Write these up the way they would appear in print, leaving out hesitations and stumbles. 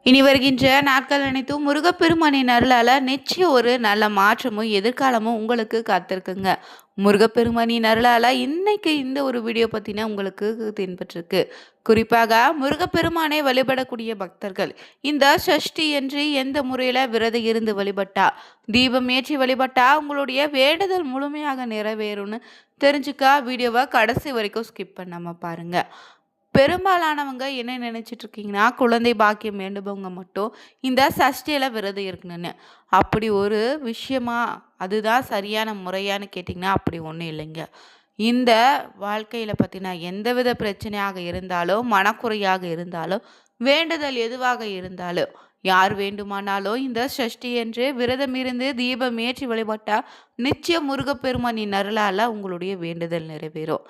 இனி வருகின்ற நாட்கள் அனைத்தும் முருகப்பெருமானின் அருளால நிச்சயம் ஒரு நல்ல மாற்றமும் எதிர்காலமும் உங்களுக்கு காத்திருக்குங்க. முருகப்பெருமானின் அருளால இன்னைக்கு இந்த ஒரு வீடியோ பத்தின உங்களுக்கு தென்பட்டிருக்கு. குறிப்பாக முருகப்பெருமானை வழிபடக்கூடிய பக்தர்கள் இந்த சஷ்டி என்று எந்த முறையில விரதம் இருந்து வழிபட்டா, தீபம் ஏற்றி வழிபட்டா உங்களுடைய வேண்டுதல் முழுமையாக நிறைவேறும்னு தெரிஞ்சுக்க வீடியோவை கடைசி வரைக்கும் ஸ்கிப் பண்ணாம பாருங்க. பெரும்பாலானவங்க என்ன நினைச்சிட்டு இருக்கீங்கன்னா, குழந்தை பாக்கியம் வேண்டுபவங்க மட்டும் இந்த சஷ்டியில விரதம் இருக்கணும்னு. அப்படி ஒரு விஷயமா? அதுதான் சரியான முறையான்னு கேட்டிங்கன்னா, அப்படி ஒன்றும் இல்லைங்க. இந்த வாழ்க்கையில பார்த்தீங்கன்னா, எந்தவித பிரச்சனையாக இருந்தாலும், மனக்குறையாக இருந்தாலும், வேண்டுதல் எதுவாக இருந்தாலும், யார் வேண்டுமானாலும் இந்த சஷ்டி என்று விரதம் இருந்து தீபம் ஏற்றி வழிபட்டா, நிச்சயம் முருகப்பெருமானின் அருளால உங்களுடைய வேண்டுதல் நிறைவேறும்.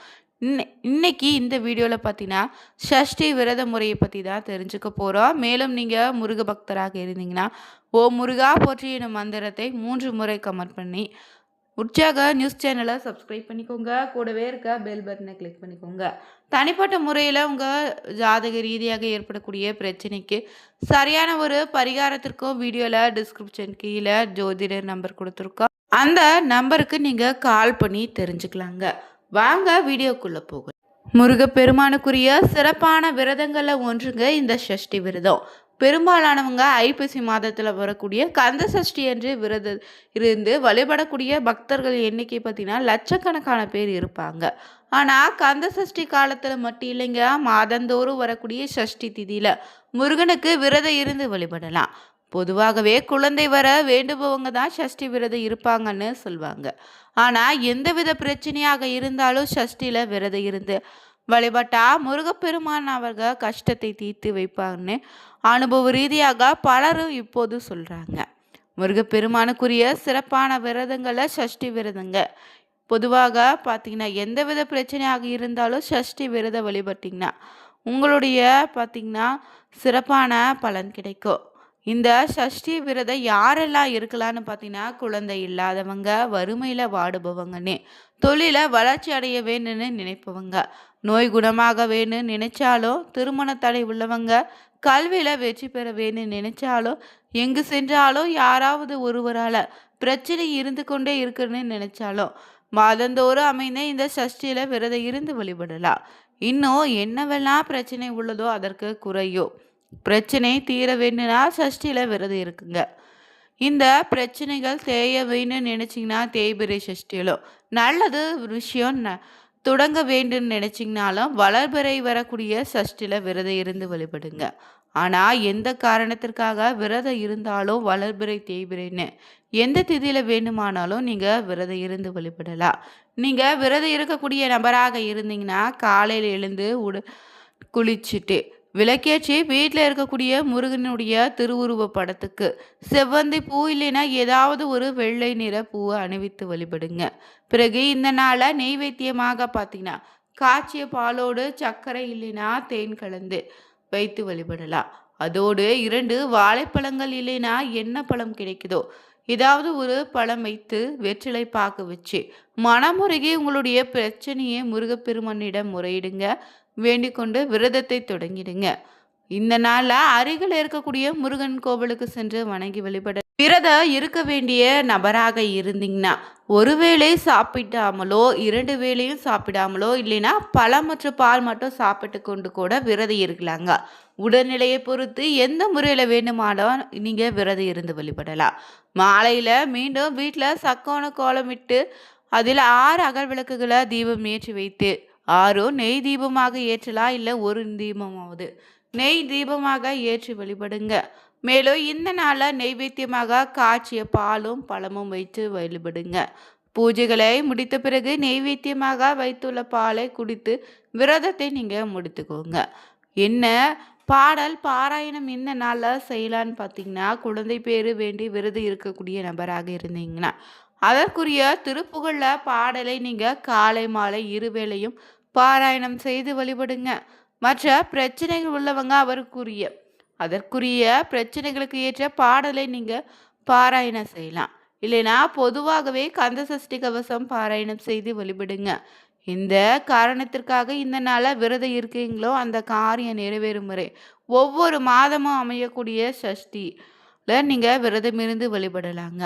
இன்னைக்கு இந்த வீடியோவில் பார்த்தீங்கன்னா சஷ்டி விரத முறையை பற்றி தான் தெரிஞ்சுக்க போகிறோம். மேலும் நீங்கள் முருக பக்தராக இருந்தீங்கன்னா ஓ முருகா போற்றி எனும் மந்திரத்தை 3 முறை கமெண்ட் பண்ணி உற்சாக நியூஸ் சேனலை சப்ஸ்கிரைப் பண்ணிக்கோங்க. கூடவே இருக்க பெல் பட்டனை கிளிக் பண்ணிக்கோங்க. தனிப்பட்ட முறையில் உங்கள் ஜாதக ரீதியாக ஏற்படக்கூடிய பிரச்சனைக்கு சரியான ஒரு பரிகாரத்திற்கும் வீடியோவில் டிஸ்கிரிப்ஷன் கீழே ஜோதிடர் நம்பர் கொடுத்துருக்கோம். அந்த நம்பருக்கு நீங்கள் கால் பண்ணி தெரிஞ்சுக்கலாங்க. வாங்க வீடியோக்குள்ள போக. முருகப்பெருமானுக்குரிய சிறப்பான விரதங்களில் ஒன்றுங்க இந்த சஷ்டி விரதம். பெரும்பாலானவங்க ஐப்பசி மாதத்தில் வரக்கூடிய கந்த சஷ்டி என்று விரதம் இருந்து வழிபடக்கூடிய பக்தர்கள் எண்ணிக்கை பார்த்தீங்கன்னா லட்சக்கணக்கான பேர் இருப்பாங்க. ஆனால் கந்த சஷ்டி காலத்தில் மட்டும் இல்லைங்க, மாதந்தோறும் வரக்கூடிய சஷ்டி திதியில் முருகனுக்கு விரதம் இருந்து வழிபடலாம். பொதுவாகவே குழந்தை வர வேண்டுபவங்க தான் சஷ்டி விரதம் இருப்பாங்கன்னு சொல்லுவாங்க. ஆனால் எந்தவித பிரச்சனையாக இருந்தாலும் சஷ்டியில் விரதம் இருந்து வழிபட்டா முருகப்பெருமான் அவர்கள் கஷ்டத்தை தீர்த்து வைப்பாங்கன்னு அனுபவ ரீதியாக பலரும் இப்போது சொல்கிறாங்க. முருகப்பெருமானுக்குரிய சிறப்பான விரதங்களை சஷ்டி விரதங்க. பொதுவாக பார்த்தீங்கன்னா எந்தவித பிரச்சனையாக இருந்தாலும் சஷ்டி விரதம் வழிபட்டிங்கன்னா உங்களுடைய பார்த்தீங்கன்னா சிறப்பான பலன் கிடைக்கும். இந்த சஷ்டி விரதம் யாரெல்லாம் இருக்கலான்னு பார்த்தீங்கன்னா குழந்தை இல்லாதவங்க, வறுமையில் வாடுபவங்கன்னு, தொழிலை வளர்ச்சி அடைய வேணும்னு நினைப்பவங்க, நோய் குணமாக வேணும்னு நினைச்சாலும், திருமண தடை உள்ளவங்க, கல்வியில் வெற்றி பெற வேணும்னு நினைச்சாலும், எங்கு சென்றாலும் யாராவது ஒருவரால் பிரச்சனை இருந்து கொண்டே இருக்குன்னு நினைச்சாலும் மாதந்தோறும் அமைந்த இந்த சஷ்டியில் விரதம் இருந்து வழிபடலாம். இன்னும் என்னவெல்லாம் பிரச்சனை உள்ளதோ அதற்கு குறையும். பிரச்சனை தீர வேணும்னா சஷ்டியில் விரதம் இருக்குங்க. இந்த பிரச்சனைகள் தேய வேணும்னு நினச்சிங்கன்னா தேய்பிரை சஷ்டியிலும் நல்லது விஷயம் தொடங்க வேண்டும்னு நினச்சிங்கனாலும் வளர்பிறை வரக்கூடிய சஷ்டியில் விரதம் இருந்து வழிபடுங்க. ஆனால் எந்த காரணத்திற்காக விரதம் இருந்தாலும் வளர்பிறை தேய்பிரைன்னு எந்த திதியில் வேண்டுமானாலும் நீங்கள் விரதம் இருந்து வழிபடலாம். நீங்கள் விரதம் இருக்கக்கூடிய நபராக இருந்தீங்கன்னா காலையில் எழுந்து குளிச்சுட்டு விளக்கேற்றி வீட்டில் இருக்கக்கூடிய முருகனுடைய திருவுருவ படத்துக்கு செவ்வந்தி பூ இல்லைன்னா ஏதாவது ஒரு வெள்ளை நிற பூவை அணிவித்து வழிபடுங்க. பிறகு இந்த நாளை நெய்வேத்தியமாக பார்த்தீங்கன்னா காய்ச்சிய பாலோடு சர்க்கரை இல்லைன்னா தேன் கலந்து வைத்து வழிபடலாம். அதோடு 2 வாழைப்பழங்கள் இல்லைன்னா என்ன பழம் கிடைக்குதோ ஏதாவது ஒரு பழம் வைத்து வெற்றிலை பாக்கு வச்சு மனமுருகி உங்களுடைய பிரச்சனையை முருகப்பெருமானிடம் முறையிடுங்க. வேண்டிக் கொண்டு விரதத்தை தொடங்கிடுங்க. இந்த நாளில் அருகில் இருக்கக்கூடிய முருகன் கோவிலுக்கு சென்று வணங்கி வழிபட விரதம் இருக்க வேண்டிய நபராக இருந்தீங்கன்னா ஒருவேளை சாப்பிடாமலோ 2 வேளையும் சாப்பிடாமலோ இல்லைன்னா பழம் மற்றும் பால் மட்டும் சாப்பிட்டு கொண்டு கூட விரதம் இருக்கலாங்க. உடல்நிலையை பொறுத்து எந்த முறையில் வேண்டுமானாலும் நீங்கள் விரதம் இருந்து வழிபடலாம். மாலையில் மீண்டும் வீட்டில் சக்கோண கோலமிட்டு அதில் 6 அகல் விளக்குகளை தீபம் ஏற்றி வைத்து 6 நெய் தீபமாக ஏற்றலாம். இல்லை ஒரு தீபமாவது நெய் தீபமாக ஏற்றி வழிபடுங்க. மேலும் இந்த நாளில் நெய்வேத்தியமாக காய்ச்சிய பாலும் பழமும் வைத்து வழிபடுங்க. பூஜைகளை முடித்த பிறகு நெய்வேத்தியமாக வைத்துள்ள பாலை குடித்து விரதத்தை நீங்கள் முடித்துக்கோங்க. என்ன பாடல் பாராயணம் இந்த நாளில் செய்யலான்னு பார்த்தீங்கன்னா குழந்தை பேரு வேண்டி விரதம் இருக்கக்கூடிய நபராக இருந்தீங்கன்னா அதற்குரிய திருப்புகழில் பாடலை நீங்கள் காலை மாலை 2 வேளையும் பாராயணம் செய்து வழிபடுங்க. மற்ற பிரச்சனைகள் உள்ளவங்க அதற்குரிய பிரச்சனைகளுக்கு ஏற்ற பாடலை நீங்கள் பாராயணம் செய்யலாம். இல்லைனா பொதுவாகவே கந்த சஷ்டி கவசம் பாராயணம் செய்து வழிபடுங்க. இந்த காரணத்திற்காக இந்த நாளை விரதம் இருக்கீங்களோ அந்த காரியம் நிறைவேறும் வரை ஒவ்வொரு மாதமும் அமையக்கூடிய சஷ்டில நீங்கள் விரதமிருந்து வழிபடலாங்க.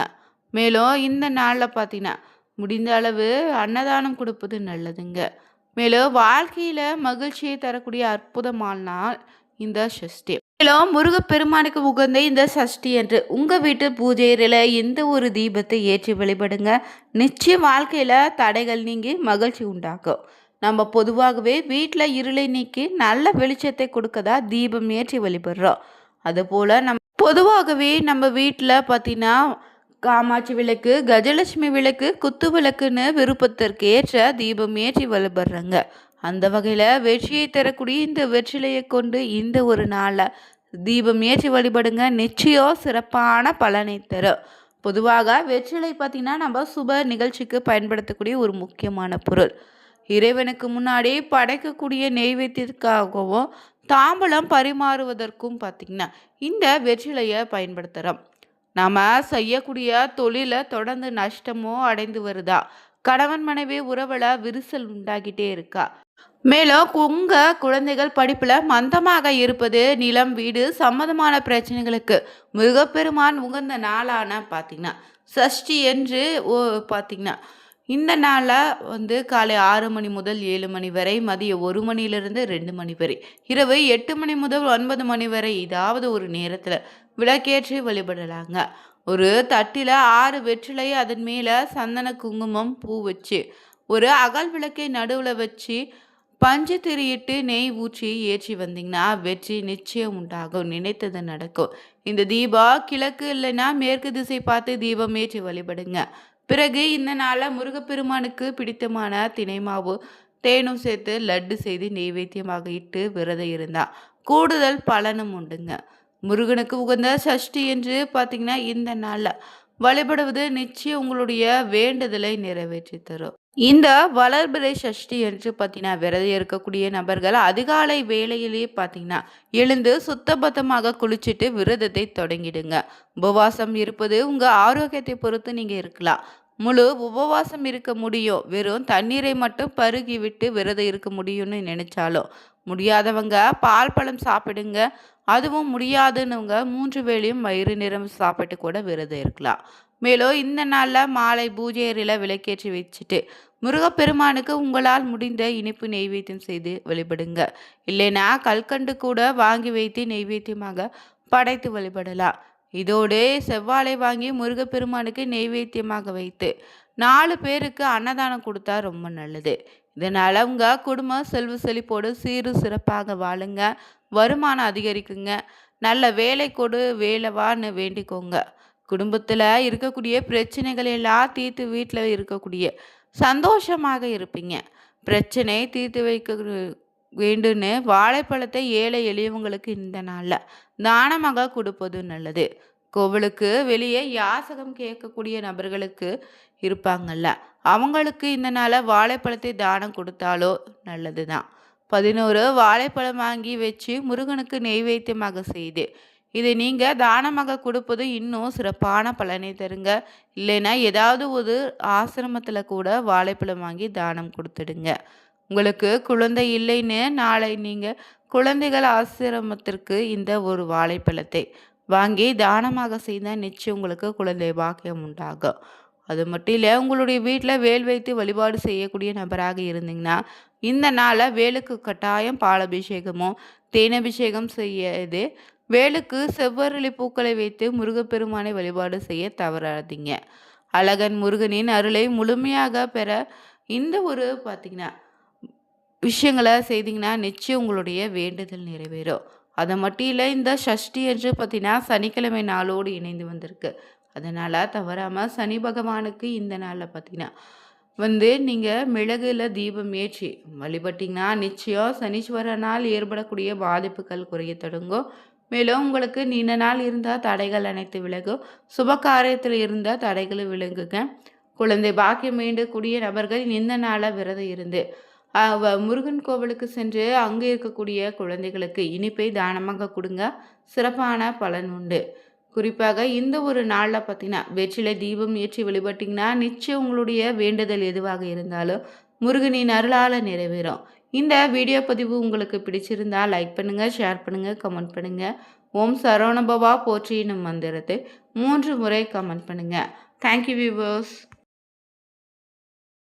மேலும் இந்த நாளில் பார்த்தீங்கன்னா முடிந்த அளவு அன்னதானம் கொடுப்பது நல்லதுங்க. மேலும் வாழ்க்கையில் மகிழ்ச்சியை தரக்கூடிய அற்புதமான நாள் இந்த சஷ்டி. மேலும் முருகப்பெருமானுக்கு உகந்த இந்த சஷ்டி என்று உங்கள் வீட்டு பூஜையில் எந்த ஒரு தீபத்தை ஏற்றி வழிபடுங்க. நிச்சயம் வாழ்க்கையில் தடைகள் நீங்கி மகிழ்ச்சி உண்டாக்கும். நம்ம பொதுவாகவே வீட்டில் இருளை நீக்கி நல்ல வெளிச்சத்தை கொடுக்கதா தீபம் ஏற்றி வழிபடுறோம். அதுபோல் பொதுவாகவே நம்ம வீட்டில் பார்த்தீங்கன்னா காமாட்சி விளக்கு, கஜலட்சுமி விளக்கு, குத்து விளக்குன்னு விருப்பத்திற்கு ஏற்ற தீபம் ஏற்றி வழிபடுறாங்க. அந்த வகையில் வெற்றியை தரக்கூடிய இந்த வெற்றிலையை கொண்டு இந்த ஒரு நாளில் தீபம் ஏற்றி வழிபடுங்க. நிச்சயம் சிறப்பான பலனை தரும். பொதுவாக வெற்றிலை பார்த்திங்கன்னா நம்ம சுப நிகழ்ச்சிக்கு பயன்படுத்தக்கூடிய ஒரு முக்கியமான பொருள். இறைவனுக்கு முன்னாடி படைக்கக்கூடிய நெய்வேத்தியத்துக்காகவும் தாம்பலம் பரிமாறுவதற்கும் பார்த்திங்கன்னா இந்த வெற்றிலையை பயன்படுத்துகிறோம். நாம் செய்யக்கூடிய தொழிலை தொடர்ந்து நஷ்டமோ அடைந்து வருதா, கணவன் மனைவி உறவில் விரிசல் உண்டாகிட்டே இருக்கா, மேலும் உங்கள் குழந்தைகள் படிப்பில் மந்தமாக இருப்பது, நிலம் வீடு சம்மந்தமான பிரச்சனைகளுக்கு முருகப்பெருமான் உகந்த நாளான பார்த்திங்கன்னா சஷ்டி என்று பார்த்திங்கன்னா இந்த நாளில் காலை 6 மணி முதல் 7 மணி வரை, மதியம் 1 மணியிலிருந்து 2 மணி வரை, இரவு 8 மணி முதல் 9 மணி வரை ஏதாவது ஒரு நேரத்தில் விளக்கேற்றி வழிபடலாங்க. ஒரு தட்டில் 6 வெற்றிலை, அதன் மேலே சந்தன குங்குமம் பூ வச்சு ஒரு அகல் விளக்கை நடுவில் வச்சு பஞ்சு திரியிட்டு நெய் ஊற்றி ஏற்றி வந்தீங்கன்னா வெற்றி நிச்சயம் உண்டாகும். நினைத்தது நடக்கும். இந்த தீபம் கிழக்கு இல்லைன்னா மேற்கு திசை பார்த்து தீபம் ஏற்றி வழிபடுங்க. பிறகு இந்த நாளில் முருகப்பெருமானுக்கு பிடித்தமான தினைமாவு தேனும் சேர்த்து லட்டு செய்து நெய்வேத்தியமாக இட்டு விரதம் இருந்தால் கூடுதல் பலனும் உண்டுங்க. முருகனுக்கு உகந்த சஷ்டி என்று பார்த்தீங்கன்னா இந்த நாளில் வழிபடுவது நிச்சயம் உங்களுடைய வேண்டுதலை நிறைவேற்றி தரும். இந்த வளர்பிறை சஷ்டி என்று பார்த்தீங்கன்னா விரதம் இருக்கக்கூடிய நபர்கள் அதிகாலை வேளையிலேயே பார்த்தீங்கன்னா எழுந்து சுத்தபத்தமாக குளிச்சுட்டு விரதத்தை தொடங்கிடுங்க. உபவாசம் இருப்பது உங்கள் ஆரோக்கியத்தை பொறுத்து நீங்கள் இருக்கலாம். முழு உபவாசம் இருக்க முடியும், வெறும் தண்ணீரை மட்டும் பருகி விட்டு விரதம் இருக்க முடியும்னு நினைச்சாலும் முடியாதவங்க பால் பழம் சாப்பிடுங்க. அதுவும் முடியாதுன்னவங்க 3 வேளையும் வயிறு நிறம் சாப்பிட்டு கூட விரதம் இருக்கலாம். மேலும் இந்த நாளில் மாலை பூஜை அறையில் விளக்கேற்றி வச்சுட்டு முருகப்பெருமானுக்கு உங்களால் முடிந்த இனிப்பு நெய்வேத்தியம் செய்து வழிபடுங்க. இல்லைன்னா கல்கண்டு கூட வாங்கி வைத்து நெய்வேத்தியமாக படைத்து வழிபடலாம். இதோடு செவ்வாழை வாங்கி முருகப்பெருமானுக்கு நெய்வேத்தியமாக வைத்து 4 பேருக்கு அன்னதானம் கொடுத்தா ரொம்ப நல்லது. இதனால் உங்கள் குடும்பம் செல்வ செழிப்போடு சீரு சிறப்பாக வாழுங்க. வருமானம் அதிகரிக்குங்க. நல்ல வேலை கொடு வேலைவான்னு வேண்டிக்கோங்க. குடும்பத்தில் இருக்கக்கூடிய பிரச்சனைகள் எல்லாம் தீர்த்து வீட்டில் இருக்கக்கூடிய சந்தோஷமாக இருப்பீங்க. பிரச்சனை தீர்த்து வைக்க வேண்டுன்னு வாழைப்பழத்தை ஏழை எளியவங்களுக்கு இந்த நாளில் தானமாக கொடுப்பது நல்லது. கோவிலுக்கு வெளியே யாசகம் கேட்கக்கூடிய நபர்களுக்கு இருப்பாங்கல்ல, அவங்களுக்கு இந்த நாளில் வாழைப்பழத்தை தானம் கொடுத்தாலோ நல்லது தான். 11 வாழைப்பழம் வாங்கி வச்சு முருகனுக்கு நெய்வேத்தியமாக செய்து இதை நீங்கள் தானமாக கொடுப்பது இன்னும் சிறப்பான பலனை தருங்க. இல்லைன்னா ஏதாவது ஒரு ஆசிரமத்தில் கூட வாழைப்பழம் வாங்கி தானம் கொடுத்துடுங்க. உங்களுக்கு குழந்தை இல்லைன்னு நாளை நீங்கள் குழந்தைகள் ஆசிரமத்திற்கு இந்த ஒரு வாழைப்பழத்தை வாங்கி தானமாக செய்தால் நிச்சயம் உங்களுக்கு குழந்தை பாக்கியம் உண்டாகும். அது மட்டும் இல்லை, உங்களுடைய வீட்டில் வேல் வைத்து வழிபாடு செய்யக்கூடிய நபராக இருந்தீங்கன்னா இந்த நாளில் வேலுக்கு கட்டாயம் பாலபிஷேகமோ தேனபிஷேகம் செய்யது. வேலுக்கு செவ்வரளி பூக்களை வைத்து முருகப்பெருமானை வழிபாடு செய்ய தவறாதீங்க. அழகன் முருகனின் அருளை முழுமையாக பெற இந்த ஒரு பார்த்தீங்கன்னா விஷயங்களை செய்தீங்கன்னா நிச்சயம் உங்களுடைய வேண்டுதல் நிறைவேறும். அதை மட்டும் இல்லை, இந்த சஷ்டி என்று பார்த்தீங்கன்னா சனிக்கிழமை நாளோடு இணைந்து வந்திருக்கு. அதனால் தவறாமல் சனி பகவானுக்கு இந்த நாளில் பார்த்தீங்கன்னா நீங்கள் மிளகுல தீபம் ஏற்றி வழிபட்டிங்கன்னா நிச்சயம் சனீஸ்வரனால் ஏற்படக்கூடிய பாதிப்புகள் குறைய தொடங்கும். மேலும் உங்களுக்கு நீண்ட நாள் இருந்தால் தடைகள் அனைத்து விலகும். சுப காரியத்தில் இருந்தால் தடைகளும் விலகுங்க. குழந்தை பாக்கியம் வேண்டக்கூடிய நபர்கள் இந்த நாளில் விரதம் இருந்து முருகன் கோவிலுக்கு சென்று அங்கே இருக்கக்கூடிய குழந்தைகளுக்கு இனிப்பை தானமாக கொடுங்க. சிறப்பான பலன் உண்டு. குறிப்பாக இந்த ஒரு நாளில் பார்த்தீங்கன்னா வெற்றிலை தீபம் ஏற்றி வழிபட்டிங்கன்னா நிச்சயம் உங்களுடைய வேண்டுதல் எதுவாக இருந்தாலும் முருகனின் அருளால் நிறைவேறும். இந்த வீடியோ பதிவு உங்களுக்கு பிடிச்சிருந்தா லைக் பண்ணுங்கள், ஷேர் பண்ணுங்கள், கமெண்ட் பண்ணுங்கள். ஓம் சரவணபவா போற்றி என்னும் மந்திரத்தை 3 முறை கமெண்ட் பண்ணுங்கள். Thank you viewers.